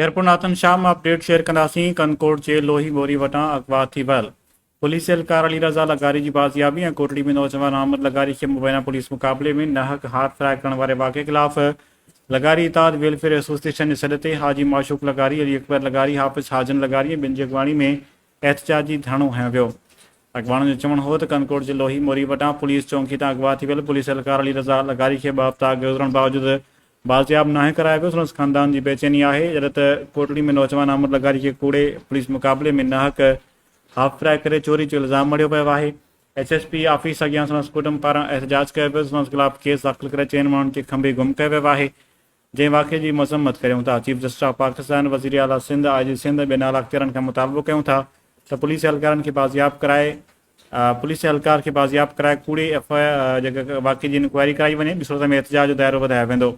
Airport Nathan Shah में update share कंदासीं। कनकोट के लोही बोरी वटां अगवा थी वियल। पुलिस एहलकार अली रज़ा लगारी की बाजियाबी ऐं कोटड़ी में नौजवान अहमद लगारी के मुबैना पुलिस मुकाबले में नाहक हाथ फ्राई करण वारे वाक़े खिलाफ़ लगारी इताद वेलफेयर एसोसिएशन के सॾ ते हाजी माशूक लगारी, अली अकबर लगारी, हाफ़िज़ हाजन लगारी ऐं ॿिनि जी अॻवाणी में एहतजाजी धरणो हंयो वियो। अॻवाणनि जो चवणु हो त कनकोट जे लोही मोरी वटां पुलिस चौकी तां अगवा थी वियल पुलिस एहलकार अली रज़ा लगारी के 2 हफ़्ता गुज़रण बावजूदि बाज़ियाब नाहे करायो वियो। संदसि ख़ानदान की बेचैनी है जॾहिं त कोटड़ी में नौजवान अहमद लगारी के कूड़े पुलिस मुकाबले में नाहक हाफ फ्राई करे चोरी जो इल्ज़ाम मड़ियो पियो आहे। HSP ऑफिस अॻियां संदसि कुटुंब पारां एहतजाज कयो पियो। संदसि ख़िलाफ़ केस दाख़िल करे 4 माण्हुनि खे खंभे गुम कयो वियो आहे, जंहिं वाक़े जी मज़म्मत कयूं था। चीफ जस्टिस ऑफ पाकिस्तान, वज़ीर आला सिंध, IG सिंध ॿियनि आला अख़्तियारनि खां मुतालबो कयूं था त पुलिस एहलकारनि खे बाज़ियाब कराए कूड़े जेका वाक़े जी इंक्वायरी कराई वञे। ॿिए सूरत में एहतजाज जो दायरो वधायो वेंदो।